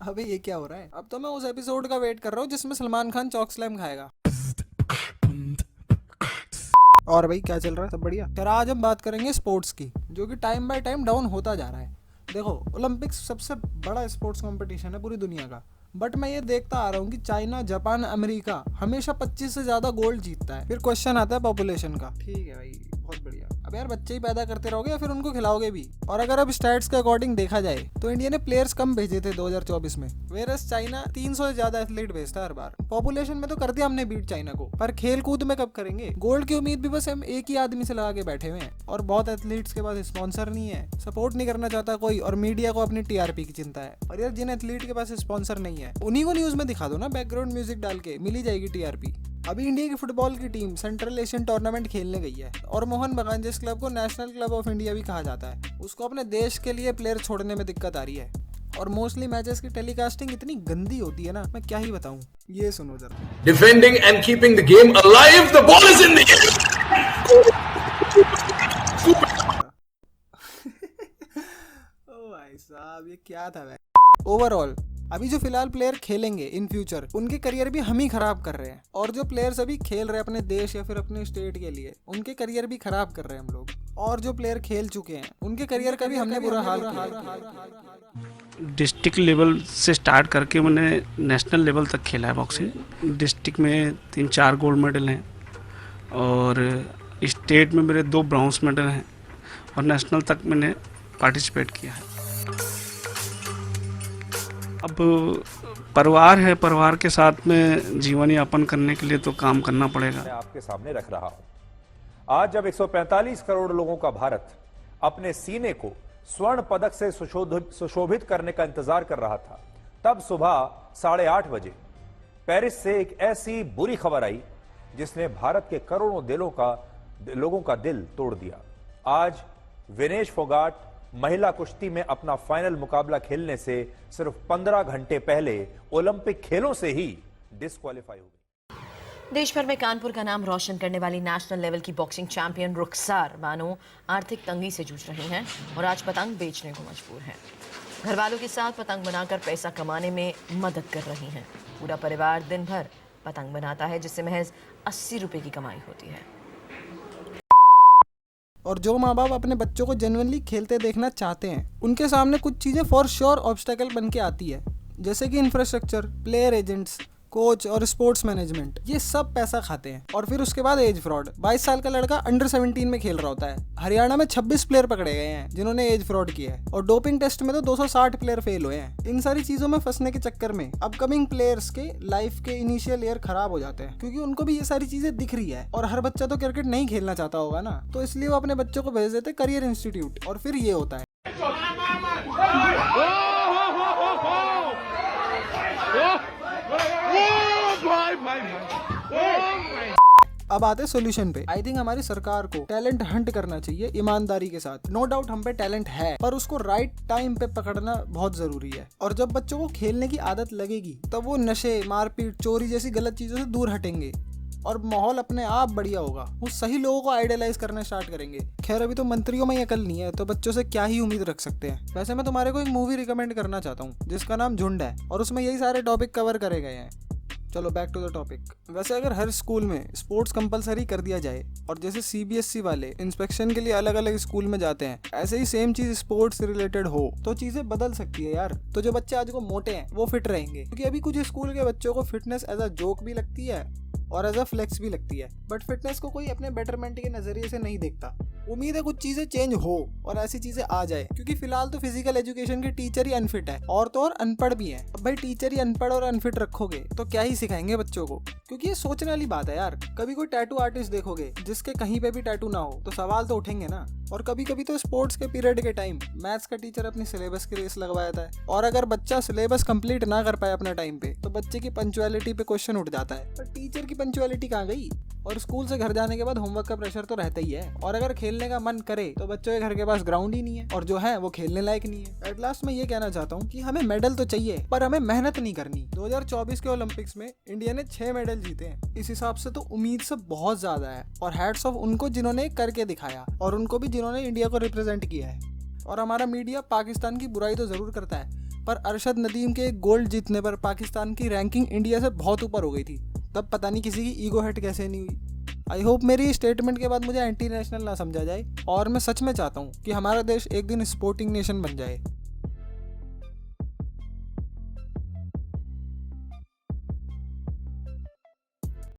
अबे ये क्या हो रहा है? अब तो मैं उस एपिसोड का वेट कर रहा हूँ जिसमें सलमान खान चॉक स्लैम खाएगा। और भाई क्या चल रहा है? सब बढ़िया। खैर आज हम बात करेंगे स्पोर्ट्स की, जो कि टाइम बाय टाइम डाउन होता जा रहा है। देखो, ओलंपिक्स सबसे बड़ा स्पोर्ट्स कंपटीशन है पूरी दुनिया का, बट मैं ये देखता आ रहा हूँ कि चाइना, जापान, अमेरिका हमेशा 25 से ज्यादा गोल्ड जीतता है। फिर क्वेश्चन आता है पॉपुलेशन का। ठीक है भाई, बहुत बढ़िया। अब यार बच्चे ही पैदा करते रहोगे या फिर उनको खिलाओगे भी? और अगर अब स्टैट्स के अकॉर्डिंग देखा जाए तो इंडिया ने प्लेयर्स कम भेजे थे 2024 में, वेरस चाइना 300 से ज्यादा एथलीट भेजता है हर बार। पॉपुलेशन में तो कर दिया हमने बीट चाइना को, पर खेल कूद में कब करेंगे? गोल्ड की उम्मीद भी बस हम एक ही आदमी से लगा के बैठे हुए हैं, और बहुत एथलीट्स के पास स्पॉन्सर नहीं है, सपोर्ट नहीं करना चाहता कोई, और मीडिया को अपनी टीआरपी की चिंता है। और यार जिन एथलीट के पास स्पॉन्सर नहीं है उन्हीं को न्यूज में दिखा दो ना, बैकग्राउंड म्यूजिक डाल के, मिली जाएगी टीआरपी। अभी इंडिया की फुटबॉल की टीम सेंट्रल एशियन टूर्नामेंट खेलने गई है, और मोहन बगान जिस क्लब को नेशनल क्लब ऑफ इंडिया भी कहा जाता है, उसको अपने देश के लिए प्लेयर छोड़ने में दिक्कत आ रही है। और मोस्टली मैचेस की टेलीकास्टिंग इतनी गंदी होती है ना, मैं क्या ही बताऊं। ये सुनो जरा। Defending and keeping the game alive, the ball is in the air. ओ भाई साहब, ये क्या था भाई? ओवरऑल अभी जो फिलहाल प्लेयर खेलेंगे इन फ्यूचर, उनके करियर भी हम ही खराब कर रहे हैं। और जो प्लेयर्स अभी खेल रहे हैं अपने देश या फिर अपने स्टेट के लिए, उनके करियर भी खराब कर रहे हैं हम लोग। और जो प्लेयर खेल चुके हैं उनके करियर का भी हमने बुरा हाल किया। डिस्ट्रिक्ट लेवल से स्टार्ट करके मैंने नेशनल लेवल तक खेला है बॉक्सिंग। डिस्ट्रिक्ट में 3-4 गोल्ड मेडल हैं, और स्टेट में मेरे 2 ब्रॉन्ज मेडल हैं, और नेशनल तक मैंने पार्टिसिपेट किया है। अब परिवार है, परिवार के साथ में जीवन यापन करने के लिए तो काम करना पड़ेगा। मैं आपके सामने रख रहा हूं। आज जब 145 करोड़ लोगों का भारत अपने सीने को स्वर्ण पदक से सुशोभित करने का इंतजार कर रहा था, तब सुबह 8:30 बजे पेरिस से एक ऐसी बुरी खबर आई जिसने भारत के करोड़ों लोगों का दिल तोड़ दिया। आज विनेश फोगाट महिला कुश्ती में अपना फाइनल मुकाबला खेलने से सिर्फ 15 घंटे पहले ओलंपिक खेलों से ही डिस्क्वालीफाई हो गई। देश भर में कानपुर का नाम रोशन करने वाली नेशनल लेवल की बॉक्सिंग चैंपियन रुखसार बानो आर्थिक तंगी से जूझ रही हैं और आज पतंग बेचने को मजबूर हैं। घर वालों के साथ पतंग बनाकर पैसा कमाने में मदद कर रही हैं। पूरा परिवार दिन भर पतंग बनाता है, जिससे महज 80 रुपए की कमाई होती है। और जो माँ बाप अपने बच्चों को जेन्युइनली खेलते देखना चाहते हैं, उनके सामने कुछ चीज़ें फॉर श्योर ऑब्स्टेकल बन के आती है, जैसे कि इंफ्रास्ट्रक्चर, प्लेयर एजेंट्स, कोच और स्पोर्ट्स मैनेजमेंट। ये सब पैसा खाते हैं। और फिर उसके बाद एज फ्रॉड। 22 साल का लड़का अंडर 17 में खेल रहा होता है। हरियाणा में 26 प्लेयर पकड़े गए हैं जिन्होंने एज फ्रॉड किया है, और डोपिंग टेस्ट में तो 260 प्लेयर फेल हुए हैं। इन सारी चीजों में फंसने के चक्कर में अपकमिंग प्लेयर्स के लाइफ के इनिशियल ईयर खराब हो जाते हैं, क्योंकि उनको भी ये सारी चीजें दिख रही है। और हर बच्चा तो क्रिकेट नहीं खेलना चाहता होगा ना, तो इसलिए वो अपने बच्चों को भेज देते करियर इंस्टीट्यूट। और फिर ये होता है। अब आते सोल्यूशन पे। आई थिंक हमारी सरकार को टैलेंट हंट करना चाहिए ईमानदारी के साथ। नो डाउट हम पे टैलेंट है, पर उसको राइट टाइम पे पकड़ना बहुत जरूरी है। और जब बच्चों को खेलने की आदत लगेगी, तब वो नशे, मारपीट, चोरी जैसी गलत चीजों से दूर हटेंगे और माहौल अपने आप बढ़िया होगा। वो सही लोगों को आइडियलाइज करना स्टार्ट करेंगे। खैर अभी तो मंत्रियों में ही अकल नहीं है, तो बच्चों से क्या ही उम्मीद रख सकते हैं। वैसे मैं तुम्हारे को एक मूवी रिकमेंड करना चाहता हूँ जिसका नाम झुंड है, और उसमें यही सारे टॉपिक कवर करे गए हैं। चलो बैक टू द टॉपिक। वैसे अगर हर स्कूल में स्पोर्ट्स कंपलसरी कर दिया जाए, और जैसे सीबीएसई वाले इंस्पेक्शन के लिए अलग अलग स्कूल में जाते हैं, ऐसे ही सेम चीज स्पोर्ट्स रिलेटेड हो, तो चीजें बदल सकती है यार। तो जो बच्चे आज को मोटे हैं वो फिट रहेंगे, क्योंकि अभी कुछ स्कूल के बच्चों को फिटनेस एज अ जोक भी लगती है और एज अ फ्लेक्स भी लगती है, बट फिटनेस को कोई अपने बेटरमेंट के नजरिए से नहीं देखता। उम्मीद है कुछ चीजें चेंज हो और ऐसी चीजें आ जाए, क्योंकि फिलहाल तो फिजिकल एजुकेशन के टीचर ही अनफिट है, और तो और अनपढ़ भी है। अब भाई टीचर ही अनपढ़ और अनफिट रखोगे तो क्या ही सिखाएंगे बच्चों को? क्योंकि ये सोचने वाली बात है यार। कभी कोई टैटू आर्टिस्ट देखोगे जिसके कहीं पे भी टैटू ना हो, तो सवाल तो उठेंगे ना। और कभी कभी तो स्पोर्ट्स के पीरियड के टाइम मैथ्स का टीचर अपनी सिलेबस की रेस लगवाया था, और अगर बच्चा सिलेबस कंप्लीट ना कर पाए अपना टाइम पे, तो बच्चे की पंचुअलिटी पे क्वेश्चन उठ जाता है। पर टीचर की पंचुअलिटी कहाँ गई? और स्कूल से घर जाने के बाद होमवर्क का प्रेशर तो रहता ही है। और अगर खेलने का मन करे तो बच्चों के घर के पास ग्राउंड ही नहीं है, और जो है वो खेलने लायक नहीं है। एट लास्ट मैं ये कहना चाहता हूँ कि हमें मेडल तो चाहिए, पर हमें मेहनत नहीं करनी। 2024 के ओलंपिक्स में इंडिया ने 6 मेडल जीते हैं। इस हिसाब से तो उम्मीद सब बहुत ज्यादा है, और हैट्स ऑफ उनको जिन्होंने करके दिखाया, और उनको भी जिन्होंने इंडिया को रिप्रेजेंट किया है। और हमारा मीडिया पाकिस्तान की बुराई तो जरूर करता है, पर अरशद नदीम के गोल्ड जीतने पर पाकिस्तान की रैंकिंग इंडिया से बहुत ऊपर हो गई थी। तब पता नहीं किसी की ईगो हट कैसे नहीं हुई। आई होप मेरी स्टेटमेंट के बाद मुझे एंटी नेशनल ना समझा जाए और मैं सच में चाहता हूँ कि हमारा देश एक दिन स्पोर्टिंग नेशन बन जाए।